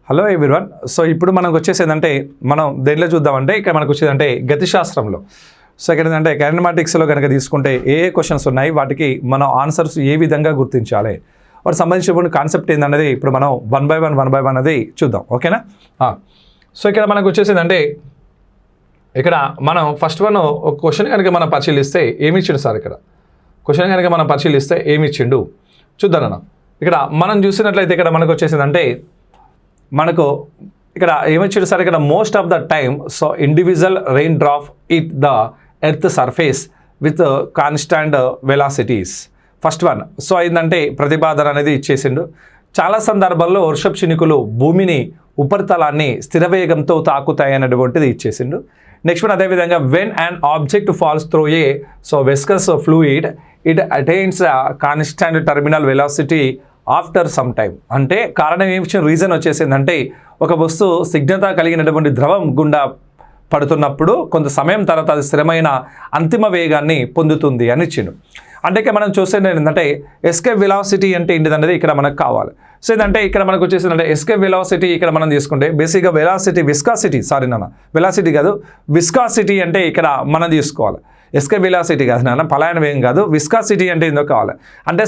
Hello everyone. So ఇప్పుడు మనకు వచ్చేసేదంటే మనం దేంట్లో చూద్దామంటే ఇక్కడ మనకు వచ్చేదంటే గతిశాస్త్రంలో. సో ఇక్కడ ఏంటంటే కైనమాటిక్స్లో కనుక తీసుకుంటే ఏ క్వశ్చన్స్ ఉన్నాయి, వాటికి మనం ఆన్సర్స్ ఏ విధంగా గుర్తించాలి, వాటికి సంబంధించిన కాన్సెప్ట్ ఏందన్నది ఇప్పుడు మనం వన్ బై వన్ అనేది చూద్దాం. ఓకేనా? సో ఇక్కడ మనకు వచ్చేసేదంటే ఇక్కడ మనం ఫస్ట్ ఒక క్వశ్చన్ కనుక మనం పరిశీలిస్తే ఏమి ఇచ్చిండు సార్, ఇక్కడ క్వశ్చన్ కనుక మనం పరిశీలిస్తే ఏమి ఇచ్చిండు చూద్దాం. ఇక్కడ మనం చూసినట్లయితే ఇక్కడ మనకు వచ్చేసిందంటే మనకు ఇక్కడ ఏమిచ్చాడు సార్, ఇక్కడ most of the time so individual rain drop it the earth surface with constant velocities. First one so ఏంటంటే ప్రతిపాదన అనేది ఇచ్చేసిండు. చాలా సందర్భాల్లో వర్షపు చినుకులు భూమిని ఉపరితలాన్ని స్థిర వేగంతో తాకుతాయి అనేటువంటిది ఇచ్చేసిండు. నెక్స్ట్ వన్ అదేవిధంగా when and object falls through a so viscous fluid it attains constant terminal velocity after some time. అంటే కారణం ఏమి రీజన్ వచ్చేసిందంటే ఒక వస్తువు సిగ్నత కలిగినటువంటి ద్రవం గుండా పడుతున్నప్పుడు కొంత సమయం తర్వాత అది స్థిరమైన అంతిమ వేగాన్ని పొందుతుంది అని ఇచ్చిండు. అంటే ఇక్కడ మనం చూసేది ఏంటంటే ఎస్కేప్ వెలాసిటీ అంటే ఏంటిదనేది ఇక్కడ మనకు కావాలి. సో ఏంటంటే ఇక్కడ మనకు వచ్చేసిందంటే ఎస్కేప్ వెలాసిటీ ఇక్కడ మనం తీసుకుంటే బేసిక్గా విస్కాసిటీ వెలాసిటీ కాదు, విస్కాసిటీ అంటే ఇక్కడ మనం తీసుకోవాలి. ఎస్కేప్ వెలాసిటీ కాదు నాన్న, పలాయన వేగం కాదు. విస్కాసిటీ అంటే ఏందో కావాలి. అంటే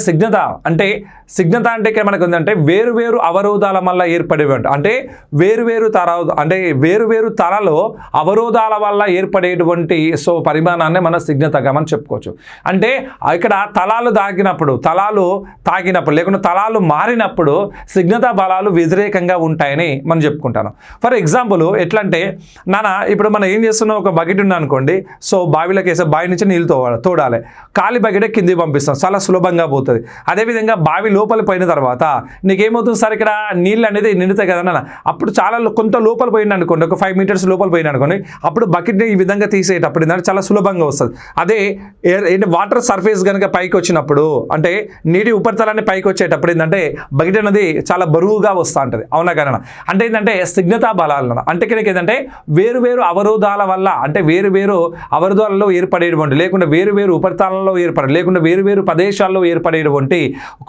సిగ్నత అంటే ఇక్కడ మనకు ఉందంటే వేరు అవరోధాల వల్ల ఏర్పడేటువంటి అంటే వేరు తరాలో అవరోధాల వల్ల ఏర్పడేటువంటి సో పరిమాణాన్ని మనం సిగ్నతగా మనం చెప్పుకోవచ్చు. అంటే ఇక్కడ తలాలు తాకినప్పుడు లేకుంటే తలాలు మారినప్పుడు సిగ్నత బలాలు వ్యతిరేకంగా ఉంటాయని మనం చెప్పుకుంటాను. ఫర్ ఎగ్జాంపుల్ ఎట్లా అంటే నాన్న ఇప్పుడు మనం ఏం చేస్తున్నాం, ఒక బకెట్ ఉంది అనుకోండి. సో బావిలోకి బావి నుంచి నీళ్ళు తోడాలి, ఖాళీ బకెట్ కింది పంపిస్తాం, చాలా సులభంగా పోతుంది. అదేవిధంగా బావి లోపల పోయిన తర్వాత నీకేమవుతుంది సార్, ఇక్కడ నీళ్ళు అనేది నిండుతాయి కదా నాన్న. అప్పుడు చాలా కొంత లోపల పోయింది అనుకోండి, ఒక 5 మీటర్స్ లోపల పోయింది అనుకోండి, అప్పుడు బకెట్ని ఈ విధంగా తీసేటప్పుడు ఏంటంటే చాలా సులభంగా వస్తుంది. అదే వాటర్ సర్ఫేస్ కనుక పైకి వచ్చినప్పుడు అంటే నీటి ఉపరితలాన్ని పైకి వచ్చేటప్పుడు ఏంటంటే బకెట్ అనేది చాలా బరువుగా వస్తూ ఉంటుంది. అవునా కదా? అంటే ఏంటంటే సిగ్నతా బలాలు అంటే ఇక్కడ ఏంటంటే వేరు అవరోధాల వల్ల అంటే వేరు అవరోధాలలో ఏర్పడేటువంటి లేకుండా వేరు ఉపరితలంలో లేకుండా వేరు ప్రదేశాల్లో ఏర్పడేటువంటి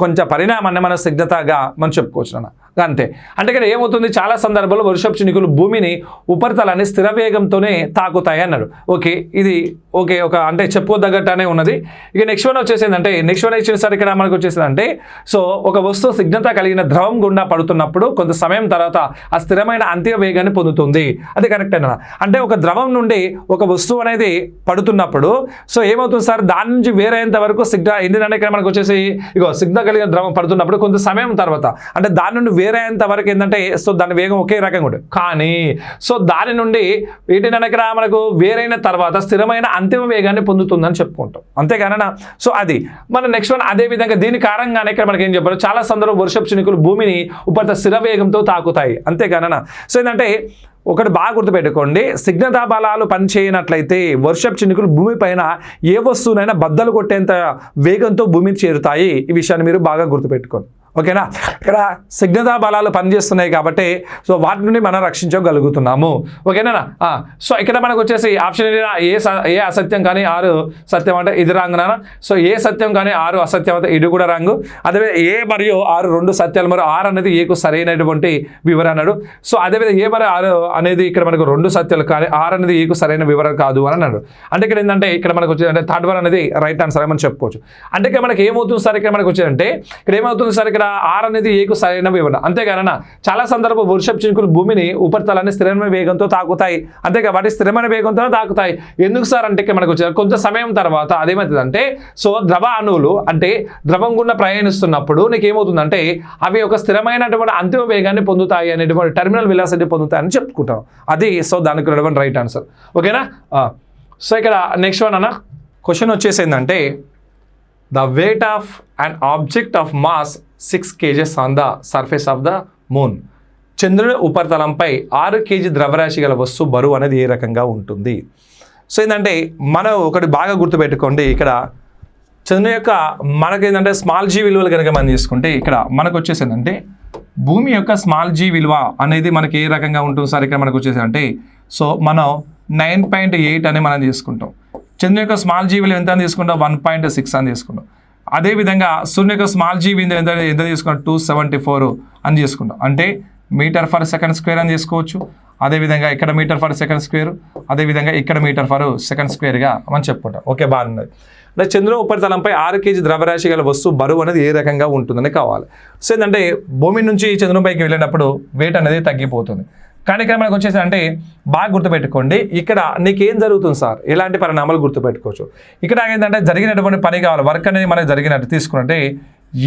కొంచెం పరిణామాన్ని మన సిగ్నతగా మనం చెప్పుకోవచ్చు అంతే. అంటే ఇక్కడ ఏమవుతుంది, చాలా సందర్భాల్లో వర్షపు చినుకులు భూమిని ఉపరితలాన్ని స్థిర వేగంతోనే తాకుతాయి అన్నాడు. ఓకే, ఇది ఒక అంటే చెప్పుకోదగ్గట్టునే ఉన్నది. ఇక నెక్స్ట్ వన్ వచ్చేసిందంటే ఇచ్చేసరికి ఇక్కడ మనకు వచ్చేసిందంటే సో ఒక వస్తువు సిగ్నత కలిగిన ద్రవం గుండా పడుతున్నప్పుడు కొంత సమయం తర్వాత ఆ స్థిరమైన అంతిమ వేగాన్ని పొందుతుంది. అది కరెక్ట్ అన్న. అంటే ఒక ద్రవం నుండి ఒక వస్తువు అనేది పడుతున్నప్పుడు సో ఏమవుతుంది సార్, దాని నుంచి వేరేంత వరకు ఏంటంటే ఇక్కడ మనకు వచ్చేసి సిగ్నత కలిగిన ద్రవం పడుతున్నప్పుడు కొంత సమయం తర్వాత అంటే దాని నుండి వేరేంత వరకు ఏంటంటే సో దాని వేగం ఒకే రకంగా ఉంటుంది. కానీ సో దాని నుండి ఏంటంటే ఇక్కడ మనకు వేరైన తర్వాత స్థిరమైన అంతిమ వేగాన్ని పొందుతుందని చెప్పుకుంటాం. అంతేగానా? సో అది మన నెక్స్ట్ వన్ అదే విధంగా దీని కారణంగానే ఇక్కడ మనకి ఏం చెప్పారు, చాలా సందర్భంలో వర్షపు చినుకులు భూమిని ఉపరితల స్థిర వేగంతో తాకుతాయి. అంతేగానా? సో ఏంటంటే ఒకటి బాగా గుర్తుపెట్టుకోండి, సిగ్నతా బలాలు పనిచేయనట్లయితే వర్షపు చినుకులు భూమిపైన ఏ వస్తువునైనా బద్దలు కొట్టేంత వేగంతో భూమికి చేరుతాయి. ఈ విషయాన్ని మీరు బాగా గుర్తుపెట్టుకోండి. ఓకేనా? ఇక్కడ సిగ్నతా బలాలు పనిచేస్తున్నాయి కాబట్టి సో వాటి నుండి మనం రక్షించగలుగుతున్నాము. ఓకేనా? సో ఇక్కడ మనకు వచ్చేసి ఆప్షన్ ఏ అసత్యం కానీ 6 సత్యం అంటే ఇది రాంగ్ నాన్న. సో ఏ సత్యం కానీ 6 అసత్యం అంటే ఇది కూడా రాంగు. అదే ఏ మరియు 6 2 సత్యాలు, మరియు 6 అనేది ఏకు సరైనటువంటి వివరణ అన్నాడు. సో అదేవిధంగా ఏ మరియు 6 అనేది ఇక్కడ మనకు 2 సత్యాలు కానీ 6 అనేది ఏకు సరైన వివరణ కాదు అని అన్నాడు. అంటే ఇక్కడ ఏంటంటే ఇక్కడ మనకు వచ్చేదంటే థర్డ్ వన్ అనేది రైట్ ఆన్సర్ అని మనం చెప్పుకోవచ్చు. అంటే ఇక్కడ మనకి ఏమవుతుంది సార్, ఇక్కడ మనకు వచ్చేదంటే ఇక్కడ ఏమవుతుంది సార్, ఇక్కడ 6 అనేది ఏకు సరైన వివరణ. అంతేగాన చాలా సందర్భంలో వర్షపు చినుకులు భూమిని ఉపరితలాన్ని స్థిరమైన వేగంతో తాకుతాయి. అంతేగా వాటి స్థిరమైన వేగంతో తాకుతాయి. ఎందుకు సార్ అంటే ఇక్కడ మనకు వచ్చే కొంత సమయం తర్వాత అదేమవుతుందంటే సో ద్రవ అణువులు అంటే ద్రవం గుండా ప్రయాణిస్తున్నప్పుడు నీకు ఏమవుతుందంటే అవి ఒక స్థిరమైనటువంటి అంతిమ వేగాన్ని పొందుతాయి అనేటువంటి టర్మినల్ వెలాసిటీ పొందుతాయని చెప్పుకుంటాం. అది సో దానికి ఉన్నటువంటి రైట్ ఆన్సర్. ఓకేనా? సో ఇక్కడ నెక్స్ట్ వన్ అన్న క్వశ్చన్ వచ్చేసిందంటే the weight of an object of mass 6 kgs on the surface of the moon. చంద్రుని ఉపరితలంపై 6 kg ద్రవ్యరాశి గల వస్తువు బరువు అనేది ఏ రకంగా ఉంటుంది? సో ఏంటంటే మనం ఒకటి బాగా గుర్తుపెట్టుకోండి, ఇక్కడ చంద్రుని యొక్క మనకేంటంటే స్మాల్ జీ విలువలు కనుక మనం తీసుకుంటే ఇక్కడ మనకు వచ్చేసిందంటే భూమి యొక్క స్మాల్ జీ విలువ అనేది మనకి ఏ రకంగా ఉంటుంది సార్, ఇక్కడ మనకు వచ్చేసిందంటే సో మనం 9.8 అని మనం తీసుకుంటాం. చంద్రుని యొక్క స్మాల్ జీ విలువ ఎంత అని తీసుకుంటాం, 1.6 అని తీసుకుంటాం. అదేవిధంగా సూర్యుని యొక్క స్మాల్ జీ విలువ ఎంత తీసుకుంటాం, 274 అని తీసుకుంటాం. అంటే మీటర్ ఫర్ సెకండ్ స్క్వేర్ అని తీసుకోవచ్చు. అదేవిధంగా ఇక్కడ మీటర్ ఫర్ సెకండ్ స్క్వేర్, అదేవిధంగా ఇక్కడ మీటర్ ఫర్ సెకండ్ స్క్వేర్గా మనం చెప్పుకుంటాం. ఓకే, బాగున్నది. అంటే చంద్రుని ఉపరితలంపై 6 kg ద్రవ్యరాశి గల వస్తువు బరువు అనేది ఏ రకంగా ఉంటుందని కావాలి. సో ఏంటంటే భూమి నుంచి చంద్రునిపైకి వెళ్ళినప్పుడు వెయిట్ అనేది తగ్గిపోతుంది. కానీ ఇక్కడ మనకు వచ్చేసి అంటే బాగా గుర్తుపెట్టుకోండి, ఇక్కడ నీకేం జరుగుతుంది సార్, ఎలాంటి పరిణామాలు గుర్తుపెట్టుకోవచ్చు. ఇక్కడ ఏంటంటే జరిగినటువంటి పని కావాలి, వర్క్ అనేది మనకి జరిగినట్టు తీసుకుంటే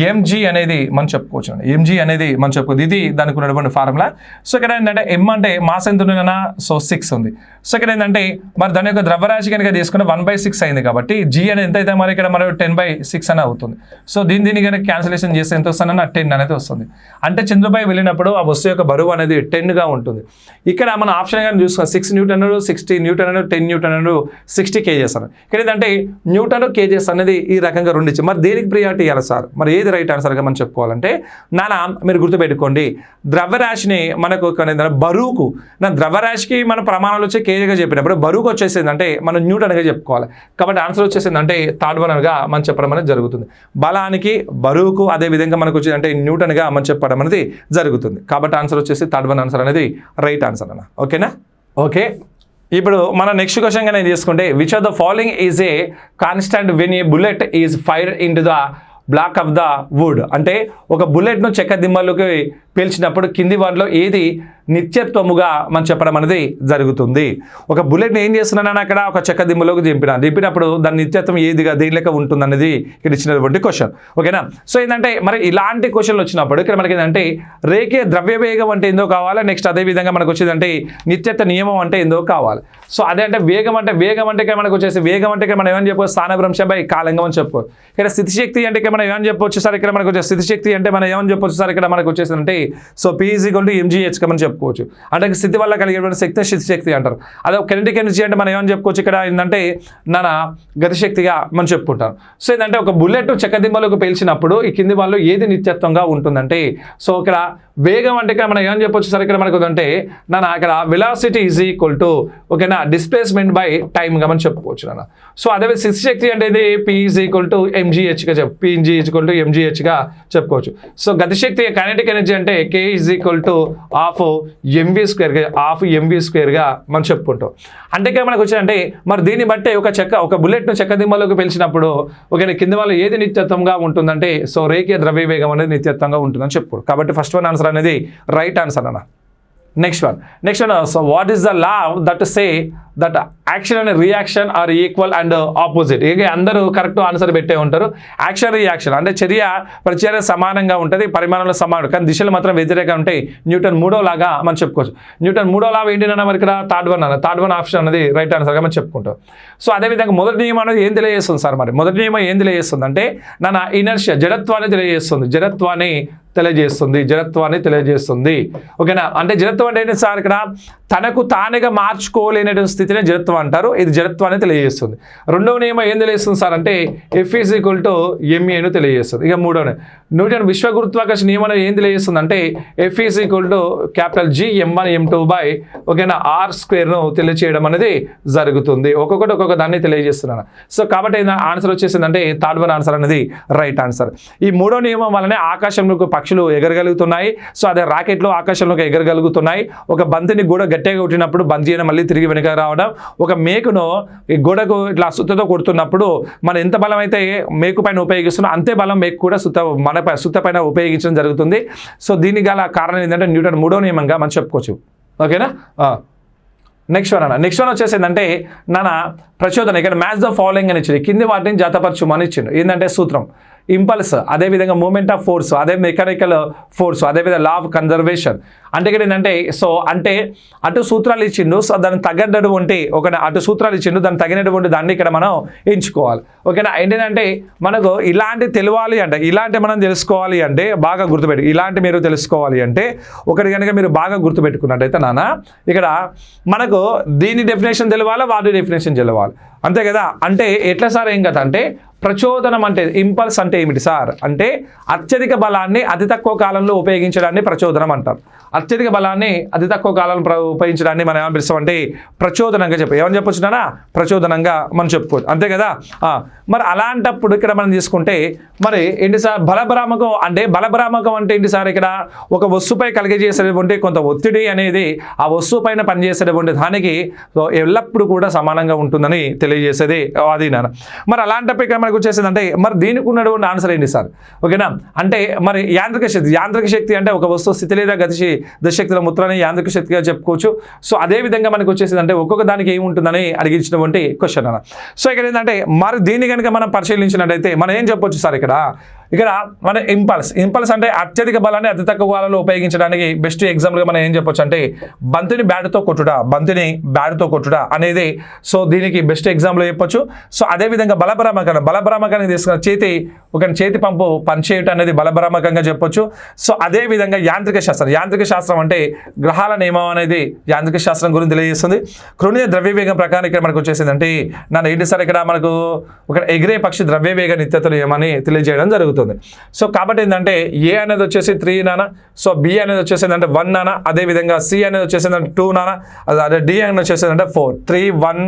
ఎంజీ అనేది మనం చెప్పుకోవచ్చు. ఎంజీ అనేది మనం చెప్పుకోవచ్చు, ఇది దానికి ఉన్నటువంటి ఫార్ములా. సో ఇక్కడ ఏంటంటే ఎం అంటే మాస్ ఎంత ఉంది, సో 6 ఉంది. సో ఇక్కడ ఏంటంటే మరి దాని యొక్క ద్రవ్యరాశి కనుక తీసుకుంటే 1/6 అయింది కాబట్టి జీ అనేది ఎంత అయితే మరి ఇక్కడ మరి 10/6 అని అవుతుంది. సో దీన్ని కనుక క్యాన్సిలేషన్ చేస్తే ఎంత వస్తుందన్న 10 అనేది వస్తుంది. అంటే చంద్రుపై వెళ్ళినప్పుడు ఆ వస్తువు యొక్క బరువు అనేది 10గా ఉంటుంది. ఇక్కడ మన ఆప్షన్ కానీ చూసుకోవాలి, 6 న్యూటన్, 60 న్యూటన్, 10 న్యూటన్, 60 kgs అని. ఇక్కడ ఏంటంటే న్యూటన్ కేజెస్ అనేది ఈ రకంగా రెండు ఇచ్చి మరి దేనికి ప్రియారిటీ ఇవ్వాలి సార్, మరి ఏది రైట్ ఆన్సర్గా మనం చెప్పుకోవాలంటే మీరు గుర్తుపెట్టుకోండి, ద్రవ్యరాశిని మనకు బరువుకు ద్రవ్యరాశికి మన ప్రమాణాలు వచ్చి కేజీగా చెప్పినప్పుడు బరువుకు వచ్చేసింది అంటే మనం న్యూటన్గా చెప్పుకోవాలి. కాబట్టి ఆన్సర్ వచ్చేసింది అంటే థర్డ్ వన్గా మనం చెప్పడం అనేది జరుగుతుంది. బలానికి బరువుకు అదేవిధంగా మనకు వచ్చేది అంటే న్యూటన్గా మనం చెప్పడం అనేది జరుగుతుంది. కాబట్టి ఆన్సర్ వచ్చేసి థర్డ్ వన్ ఆన్సర్ అనేది రైట్ ఆన్సర్ అన్న. ఓకేనా? ఓకే, ఇప్పుడు మన నెక్స్ట్ క్వశ్చన్ గా నేను తీసుకుంటే which of the following is a constant when a bullet is fired into the block of the wood. అంటే ఒక బుల్లెట్ను చెక్క దిమ్మలోకి పేల్చినప్పుడు కింది వాటిలో ఏది నిత్యత్వముగా మనం చెప్పడం అనేది జరుగుతుంది. ఒక బుల్లెట్ని ఏం చేస్తున్నానని అక్కడ ఒక చెక్క దిమ్మలోకి దింపినప్పుడు దాని నిత్యత్వం ఏదిగా దేని లెక్క ఉంటుంది అనేది ఇక్కడ ఇచ్చినటువంటి క్వశ్చన్. ఓకేనా? సో ఏంటంటే మరి ఇలాంటి క్వశ్చన్లు వచ్చినప్పుడు ఇక్కడ మనకి ఏంటంటే రేఖీయ ద్రవ్య వేగం అంటే ఏందో కావాలి, నెక్స్ట్ అదేవిధంగా మనకు వచ్చేదంటే నిత్యత్వ నియమం అంటే ఏందో కావాలి. సో అదే అంటే వేగం అంటే ఇక్కడ మనకు వచ్చేసి వేగం అంటే ఇక్కడ మనం ఏమని చెప్పవచ్చు, స్థానభ్రంశం బై కాలంగా అని చెప్పుకోవచ్చు. ఇక్కడ స్థితిశక్తి అంటే ఇక్కడ మనం ఏమని చెప్పవచ్చు సార్, ఇక్కడ మనకు వచ్చే స్థితిశక్తి అంటే మనం ఏమని చెప్పవచ్చు సార్, ఇక్కడ మనకు వచ్చేసి అంటే సో P = mgh అని చెప్పుకోవచ్చు. అంటే స్థితి వల్ల కలిగేటువంటి శక్తి స్థితిశక్తి అంటారు. అదే కెనెటిక్ ఎనర్జీ అంటే మనం ఏమని చెప్పుకోవచ్చు, ఇక్కడ ఏంటంటే గతిశక్తిగా మనం చెప్పుకుంటాం. సో ఏంటంటే ఒక బుల్లెట్ చెక్కదిమ్మలోకి పేల్చినప్పుడు ఈ కింది వాళ్ళు ఏది నిత్యత్వంగా ఉంటుందంటే సో ఇక్కడ వేగం అంటే ఇక్కడ మనం ఏమని చెప్పొచ్చు సార్, ఇక్కడ మనకు అంటే అక్కడ వెలాసిటీ ఈజ్ ఈక్వల్ టు ఓకేనా డిస్ప్లేస్మెంట్ బై టైమ్గా మనం చెప్పుకోవచ్చు నాన్న. సో అదే స్థితిశక్తి అంటే ఇది P = mgh గా చెప్పుకోవచ్చు. సో గతిశక్తి కైనెటిక్ ఎనర్జీ అంటే K = ½ mv² గా మనం చెప్పుకుంటాం. అంటే ఇక్కడ మనకు వచ్చిందంటే మరి దీన్ని బట్టి ఒక బుల్లెట్ను చెక్క దిమ్మలోకి పిలిచినప్పుడు ఓకే కింద వాళ్ళు ఏది నిత్యత్వంగా ఉంటుందంటే సో రేఖీయ ద్రవ్య వేగం అనేది నిత్యత్వంగా ఉంటుందని చెప్పుకోరు. కాబట్టి ఫస్ట్ వన్ ఆన్సర్ అనేది రైట్ ఆన్సర్ అన్న. Next one so what is the law that say that action and reaction are equal and opposite. ఇక అందరూ కరెక్ట్ ఆన్సర్ పెట్టే ఉంటారు. యాక్షన్ రియాక్షన్ అంటే చర్య ప్రతిచర్య సమానంగా ఉంటుంది, పరిమాణంలో సమానం కానీ దిశలు మాత్రం వ్యతిరేకంగా ఉంటాయి. న్యూటన్ 3వ లాగా మనం చెప్పుకోవచ్చు. న్యూటన్ 3వ లా ఏంటన్నా మరి ఇక్కడ థర్డ్ వన్ ఆప్షన్ అనేది రైట్ ఆన్సర్గా మనం చెప్పుకుంటాం. సో అదేవిధంగా మొదటి నియమం అనేది ఏం తెలియజేస్తుంది సార్, మరి మొదటి నియమం ఏం తెలియజేస్తుంది అంటే ఇనర్షియా జడత్వాన్ని తెలియజేస్తుంది. ఓకేనా? అంటే జడత్వం అంటే ఏంటి సార్, ఇక్కడ తనకు తానుగా మార్చుకోలేనటువంటి స్థితినే జడత్వం అంటారు. ఇది జడత్వాన్ని తెలియజేస్తుంది. రెండవ నియమం ఏం తెలియజేస్తుంది సార్ అంటే F = ma తెలియజేస్తుంది. ఇక మూడవ న్యూటన్ విశ్వ గురుత్వాకర్షణ నియమం ఏం తెలియజేస్తుంది అంటే F = G(m1m2) ఓకేనా r² తెలియజేయడం అనేది జరుగుతుంది. ఒక్కొక్క దాన్ని తెలియజేస్తున్నాను. సో కాబట్టి ఆన్సర్ వచ్చేసింది అంటే థర్డ్ వన్ ఆన్సర్ అనేది రైట్ ఆన్సర్. ఈ మూడో నియమం వల్లనే ఆకాశంలోకి పక్షులు ఎగరగలుగుతున్నాయి. సో అదే రాకెట్లు ఆకాశంలోకి ఎగరగలుగుతున్నాయి. ఒక బంతిని గోడ గట్టిగా కొట్టినప్పుడు బంతి అయినా మళ్ళీ తిరిగి వెనక రావడం, ఒక మేకును ఈ గోడకు ఇట్లా సుత్తతో కొడుతున్నప్పుడు మనం ఎంత బలం అయితే మేకు పైన ఉపయోగిస్తున్నాం అంతే బలం మేకు కూడా సుత్త పైన ఉపయోగించడం జరుగుతుంది. సో దీనికి గల కారణం ఏంటంటే న్యూటన్ 3వ నియమంగా మనం చెప్పుకోవచ్చు. ఓకేనా? నెక్స్ట్ వన్ వచ్చేసిందంటే ప్రచోదన. ఇక్కడ మ్యాచ్ ద ఫాలోయింగ్ అని ఇచ్చింది, కింది వాటిని జతపరచుమని ఇచ్చిండు. ఏంటంటే సూత్రం ఇంపల్స్, అదేవిధంగా మూమెంట్ ఆఫ్ ఫోర్స్, అదే మెకానికల్ ఫోర్స్, అదేవిధంగా లా ఆఫ్ కన్జర్వేషన్. అంటే ఇక్కడ ఏంటంటే సో అంటే అటు సూత్రాలు ఇచ్చిండు, సో దానికి తగినటువంటి అటు సూత్రాలు ఇచ్చిండు, దానికి తగినటువంటి దాన్ని ఇక్కడ మనం ఎంచుకోవాలి. ఓకేనా? ఏంటంటే మనకు ఇలాంటి తెలియాలి అంటే ఇలాంటి మనం తెలుసుకోవాలి అంటే బాగా గుర్తుపెట్టు, ఇలాంటి మీరు తెలుసుకోవాలి అంటే ఒకటి కనుక మీరు బాగా గుర్తుపెట్టుకున్నట్టయితే ఇక్కడ మనకు దీని డెఫినేషన్ తెలవాలి, వాటి డెఫినేషన్ తెలవాలి, అంతే కదా. అంటే ఎట్లా సార్ ఏం కదా అంటే ప్రచోదనం అంటే ఇంపల్స్ అంటే ఏమిటి సార్ అంటే అత్యధిక బలాన్ని అతి తక్కువ కాలంలో ఉపయోగించడాన్ని ప్రచోదనం అంటారు. అత్యధిక బలాన్ని అతి తక్కువ కాలంలో ఉపయోగించడాన్ని మనం ఏమని పిలుస్తామంటే ప్రచోదనంగా ఏమని చెప్పొచ్చునా ప్రచోదనంగా మనం చెప్పుకోవచ్చు అంతే కదా. మరి అలాంటప్పుడు ఇక్కడ మనం తీసుకుంటే మరి ఏంటి సార్ బలభ్రామకం అంటే బలభ్రామకం అంటే ఏంటి సార్ ఇక్కడ ఒక వస్తువుపై కలిగజేసేటువంటి కొంత ఒత్తిడి అనేది ఆ వస్తువు పైన పనిచేసేటువంటి దానికి ఎల్లప్పుడూ కూడా సమానంగా ఉంటుందని తెలియజేసేది అది నాన్న. మరి అలాంటప్పుడు ఇక్కడ మనకు వచ్చేసింది అంటే మరి దీనికి ఉన్నటువంటి ఆన్సర్ ఏంటి సార్ ఓకేనా అంటే మరి యాంత్రిక శక్తి అంటే ఒక వస్తువు స్థితి లేదా గతిశక్తుల ముద్రని యాంత్రిక శక్తిగా చెప్పుకోవచ్చు. సో అదే విధంగా మనకు వచ్చేసింది అంటే ఒక్కొక్క దానికి ఏముంటుందని అడిగించినటువంటి క్వశ్చన్ అన్న. సో ఇక్కడ ఏంటంటే మరి దీన్ని కనుక మనం పరిశీలించినట్టయితే మనం ఏం చెప్పొచ్చు సార్ ఇక్కడ మన ఇంపల్స్ అంటే అత్యధిక బలాన్ని అతి తక్కువ కాలంలో ఉపయోగించడానికి బెస్ట్ ఎగ్జాంపుల్గా మనం ఏం చెప్పొచ్చు అంటే బంతిని బ్యాట్తో కొట్టుట అనేది సో దీనికి బెస్ట్ ఎగ్జాంపుల్ చెప్పొచ్చు. సో అదేవిధంగా బలభ్రామకాన్ని తీసుకున్న చేతి పంపు పనిచేయటం అనేది బలభ్రామకంగా చెప్పొచ్చు. సో అదేవిధంగా యాంత్రిక శాస్త్రం అంటే గ్రహాల నియమం అనేది యాంత్రిక శాస్త్రం గురించి తెలియజేస్తుంది. కృణీయ ద్రవ్యవేగం ప్రకారం ఇక్కడ మనకు వచ్చేసింది అంటే ఏంటి సార్ ఇక్కడ మనకు ఒక ఎగిరే పక్షి ద్రవ్యవేగ నిత్యత నియమాన్ని తెలియజేయడం జరుగుతుంది. సో కాబట్టి ఏంటంటే ఏ అనేది వచ్చేసి 3 నానా, సో బి అనేది వచ్చేసింది అంటే 1 నానా, అదేవిధంగా సి అనేది వచ్చేసింది అంటే 2 నానా, అదే డి అనేది వచ్చేసింది అంటే 4 3 1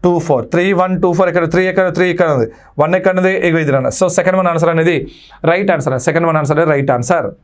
2 4 3 1 2 4 ఇక్కడ 3 ఇక్కడ 3 ఇక్కడ ఉంది 1 ఎక్కడ ఉంది ఇది నానా. సో సెకండ్ వన్ ఆన్సర్ అనేది రైట్ ఆన్సర్.